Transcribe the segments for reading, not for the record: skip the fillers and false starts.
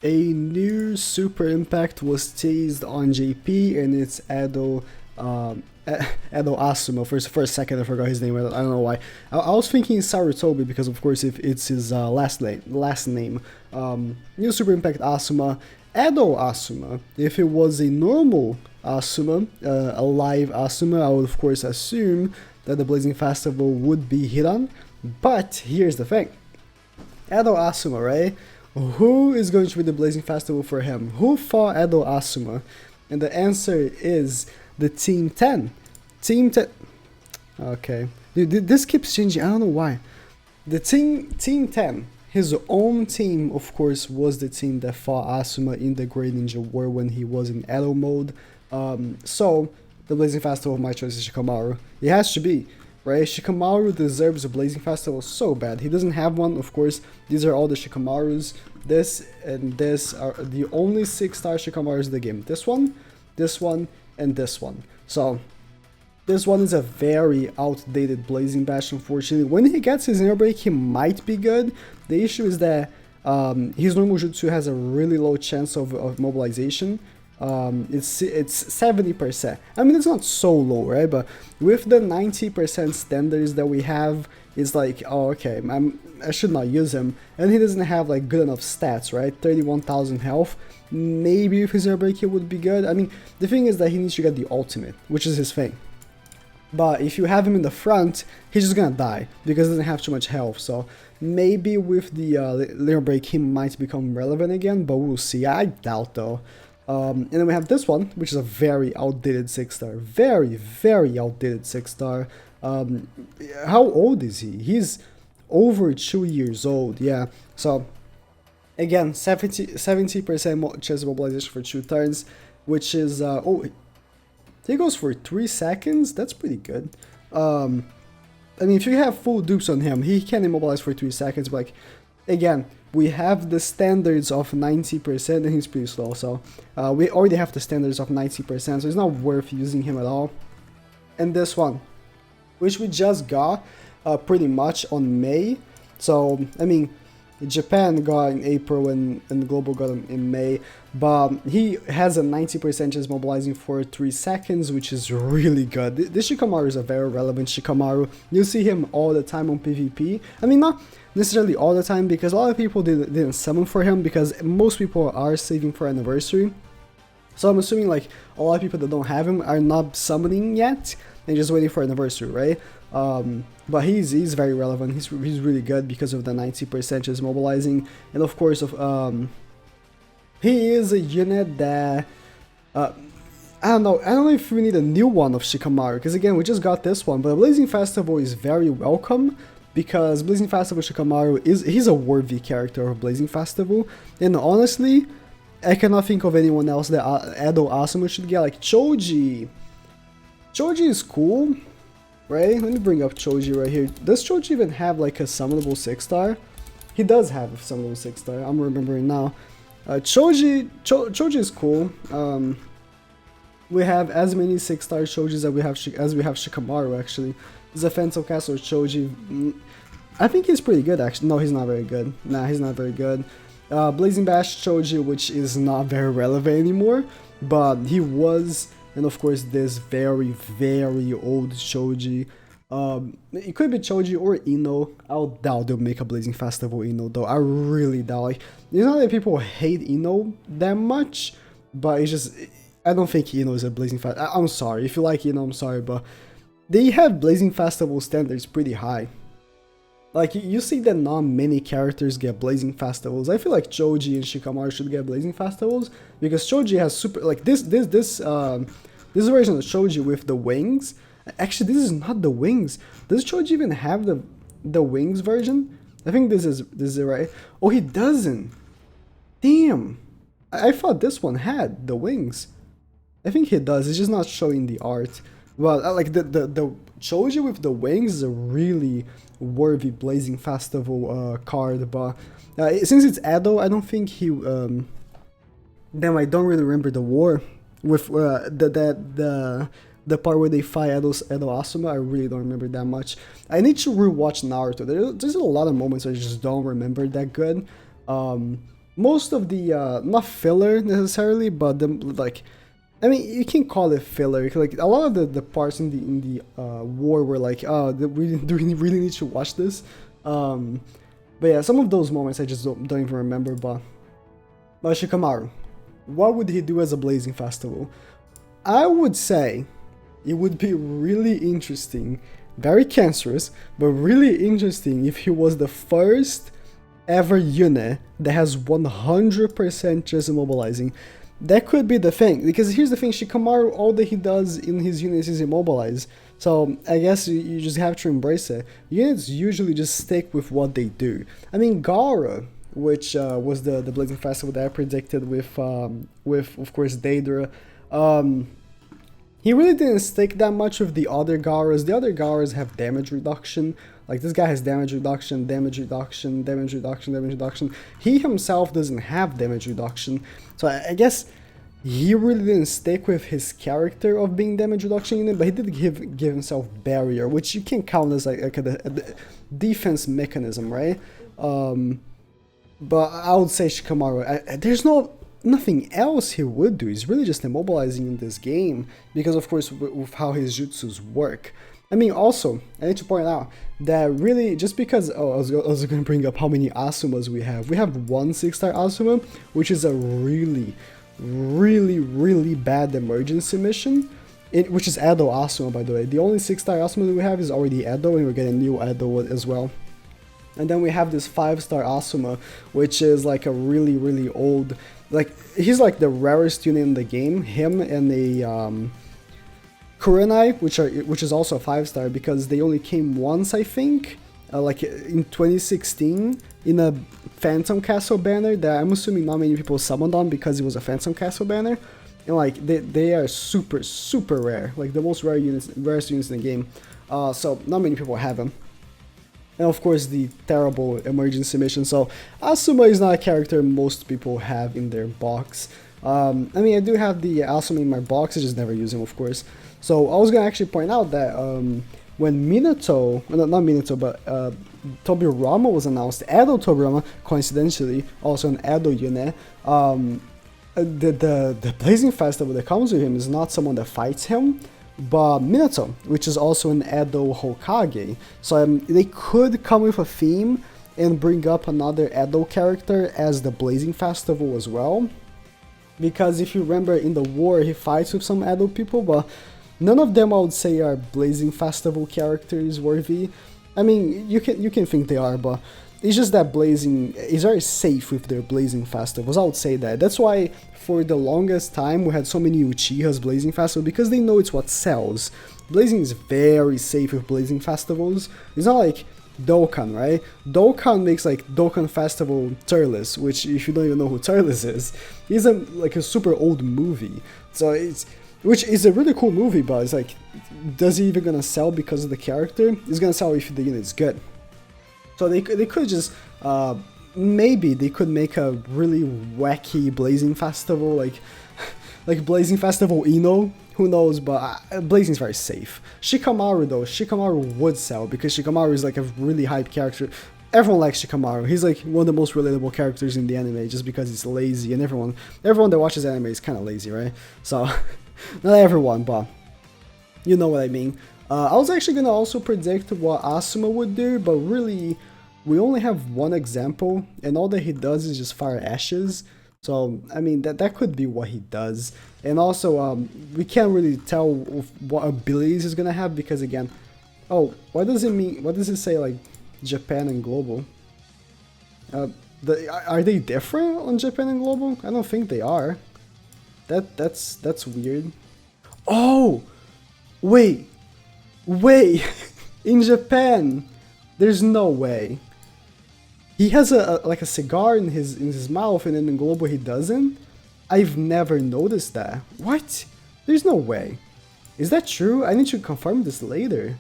A new super impact was teased on JP, and it's Edo Asuma. For a second, I forgot his name. I don't know why. I was thinking Sarutobi because, of course, if it's his last name. New super impact Asuma, Edo Asuma. If it was a normal Asuma, a live Asuma, I would of course assume that the Blazing Festival would be hit on. But here's the thing. Edo Asuma, right? Who is going to be the Blazing Festival for him? Who fought Edo Asuma? And the answer is the Team 10. Team 10. Okay. Dude, this keeps changing. I don't know why. The Team 10. His own team, of course, was the team that fought Asuma in the Great Ninja War when he was in Edo mode. So, the Blazing Festival of my choice is Shikamaru. It has to be. Right, Shikamaru deserves a Blazing Festival so bad. He doesn't have one, of course. These are all the Shikamarus. This and this are the only 6-star Shikamarus in the game. This one, and this one. So, this one is a very outdated Blazing Bash, unfortunately. When he gets his air break, he might be good. The issue is that his normal jutsu has a really low chance of mobilization. It's 70%. I mean, it's not so low, right? But with the 90% standards that we have, it's like, oh, okay, I should not use him. And he doesn't have like good enough stats, right? 31,000 health. Maybe if his air break it would be good. I mean, the thing is that he needs to get the ultimate, which is his thing. But if you have him in the front, he's just gonna die because he doesn't have too much health. So maybe with the air break, he might become relevant again, but we'll see. I doubt though. And then we have this one, which is a very outdated 6-star. Very, very outdated 6-star. How old is he? He's over 2 years old, yeah. So, again, 70% chance of mobilization for 2 turns, which is, oh, he goes for 3 seconds? That's pretty good. I mean, if you have full dupes on him, he can immobilize for 3 seconds, but like, again, we have the standards of 90% and he's pretty slow, so we already have the standards of 90%, so it's not worth using him at all. And this one, which we just got pretty much on May, so I mean, Japan got in April and Global got him in May, but he has a 90% chance mobilizing for 3 seconds, which is really good. This Shikamaru is a very relevant Shikamaru. You see him all the time on PvP. I mean, not necessarily all the time, because a lot of people didn't summon for him, because most people are saving for anniversary. So I'm assuming like a lot of people that don't have him are not summoning yet and just waiting for anniversary, right? But he's very relevant. He's really good because of the 90% just mobilizing, and of course he is a unit that I don't know if we need a new one of Shikamaru, because again we just got this one, but Blazing Festival is very welcome, because Blazing Festival Shikamaru he's a worthy character of Blazing Festival, and honestly I cannot think of anyone else that Edo Asuma should get. Like Choji is cool, right? Let me bring up Choji right here. Does Choji even have like a summonable 6-star? He does have a summonable 6-star, I'm remembering now. Choji is cool. We have as many 6-star Chojis as we have Shikamaru actually. He's a Phantom Castle Choji. I think he's pretty good actually. No, he's not very good. Nah, he's not very good. Blazing Bash Choji, which is not very relevant anymore, but he was, and of course this very, very old Choji. It could be Choji or Ino. I doubt they'll make a Blazing Festival Ino though. I really doubt. Like, it's not that people hate Ino that much, but it's just, I don't think Ino is a Blazing Festival. I'm sorry, if you like Ino, I'm sorry, but they have Blazing Festival standards pretty high. Like, you see that not many characters get Blazing Festivals. I feel like Choji and Shikamaru should get Blazing Festivals, because Choji has super, like this version of Choji with the wings. Actually, this is not the wings. Does Choji even have the wings version? I think this is it, right? Oh, he doesn't. Damn. I thought this one had the wings. I think he does. It's just not showing the art. Well, like the Choji with the wings is a really worthy Blazing Festival card, but since it's Edo, I don't think he. Damn, I don't really remember the war with the part where they fight Edo Asuma. I really don't remember that much. I need to rewatch Naruto. There's a lot of moments I just don't remember that good. most of the not filler necessarily, but the like, I mean, you can call it filler. Like a lot of the parts in the war were like, oh, do we really need to watch this? But yeah, some of those moments I just don't even remember. But Shikamaru, what would he do as a Blazing Festival? I would say it would be really interesting, very cancerous, but really interesting if he was the first ever unit that has 100% just immobilizing. That could be the thing, because here's the thing, Shikamaru, all that he does in his units is immobilize. So I guess you just have to embrace it. Units usually just stick with what they do. I mean, Gaara, which was the Blazing Festival that I predicted with of course Daedra, he really didn't stick that much with the other Gaaras. The other Gaaras have damage reduction. Like, this guy has damage reduction, damage reduction, damage reduction, damage reduction. He himself doesn't have damage reduction. So I guess he really didn't stick with his character of being damage reduction unit, but he did give himself barrier, which you can count as like a defense mechanism, right? But I would say Shikamaru, there's nothing else he would do. He's really just immobilizing in this game, because of course with how his jutsus work. I mean, also, I need to point out that really, just because, I was going to bring up how many Asumas we have. We have one 6-star Asuma, which is a really, really, really bad emergency mission, which is Edo Asuma, by the way. The only 6-star Asuma that we have is already Edo, and we're getting new Edo as well. And then we have this 5-star Asuma, which is like a really, really old, like, he's like the rarest unit in the game, him and a, Kurenai, which is also a 5-star, because they only came once, I think, like in 2016, in a Phantom Castle banner that I'm assuming not many people summoned on because it was a Phantom Castle banner, and like they are super, super rare, like the most rarest units in the game, so not many people have them. And of course the terrible emergency mission, so Asuma is not a character most people have in their box. I mean, I do have the Asuma in my box, I just never use him, of course. So I was gonna actually point out that when Minato, not Minato, but Tobirama was announced, Edo Tobirama, coincidentally, also an Edo unit, the Blazing Festival that comes with him is not someone that fights him, but Minato, which is also an Edo Hokage. So they could come with a theme and bring up another Edo character as the Blazing Festival as well. Because if you remember, in the war he fights with some Edo people, but none of them I would say are Blazing Festival characters worthy. I mean, you can think they are, but it's just that Blazing is very safe with their Blazing Festivals, I would say that. That's why for the longest time we had so many Uchihas Blazing Festival, because they know it's what sells. Blazing is very safe with Blazing Festivals. It's not like Dokkan, right? Dokkan makes like Dokkan Festival Turles, which if you don't even know who Turles is, he's like a super old movie. So which is a really cool movie, but it's like, does he even gonna sell because of the character? It's gonna sell if the unit is good. So they could just, maybe they could make a really wacky Blazing Festival, like Blazing Festival Ino, who knows, but Blazing's very safe. Shikamaru though, Shikamaru would sell, because Shikamaru is like a really hype character. Everyone likes Shikamaru. He's like one of the most relatable characters in the anime, just because he's lazy, and everyone that watches anime is kind of lazy, right? So, not everyone, but you know what I mean. I was actually gonna also predict what Asuma would do, but really, we only have one example, and all that he does is just fire ashes. So, I mean, that could be what he does. And also, we can't really tell what abilities he's gonna have, because again, oh, what does it say, like, Japan and Global? Are they different on Japan and Global? I don't think they are. That's weird. Oh! Wait! In Japan! There's no way. He has like a cigar in his mouth, and then in Global he doesn't? I've never noticed that. What? There's no way. Is that true? I need to confirm this later.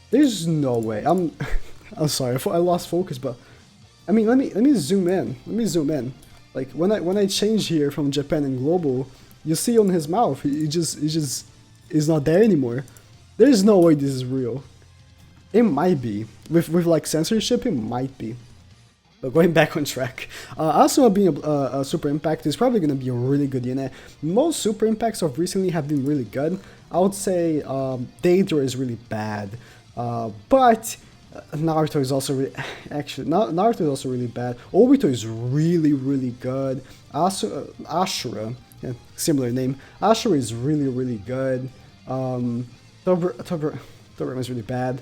There's no way. I'm sorry, I lost focus, but I mean, let me zoom in. Let me zoom in. Like when I change here from Japan and Global, you see on his mouth, it just is not there anymore. There's no way this is real. It might be with like censorship. It might be. But going back on track, Asuma being a Super Impact is probably going to be a really good unit. Most Super Impacts of recently have been really good. I would say Deidara is really bad, but Naruto is also really, actually, Naruto is also really bad. Obito is really, really good. Ashura, yeah, similar name. Ashura is really, really good. Tobirama is really bad.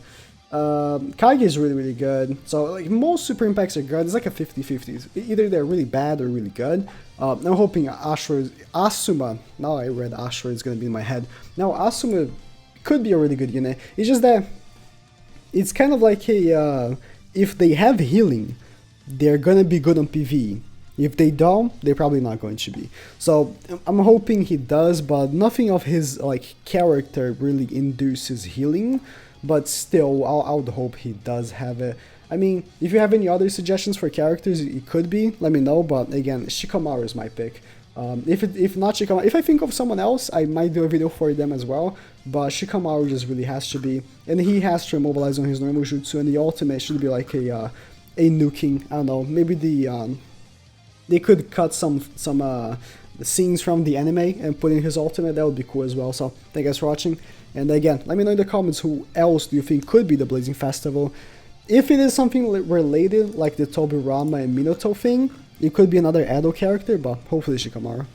Kage is really, really good. So, like, most Super Impacts are good. It's like a 50-50. Either they're really bad or really good. I'm hoping Asuma, now I read Ashura, is going to be in my head. Now, Asuma could be a really good unit. It's just that it's kind of like a, if they have healing, they're going to be good on PvE. If they don't, they're probably not going to be. So I'm hoping he does, but nothing of his like character really induces healing. But still, I would hope he does have it. I mean, if you have any other suggestions for characters, it could be, let me know. But again, Shikamaru is my pick. If not Shikamaru, if I think of someone else, I might do a video for them as well. But Shikamaru just really has to be, and he has to immobilize on his normal jutsu, and the ultimate should be like a nuking. I don't know, maybe they could cut some scenes from the anime and put in his ultimate. That would be cool as well. So thank you guys for watching. And again, let me know in the comments who else do you think could be the Blazing Festival. If it is something related, like the Tobirama and Minato thing, it could be another Edo character, but hopefully Shikamaru.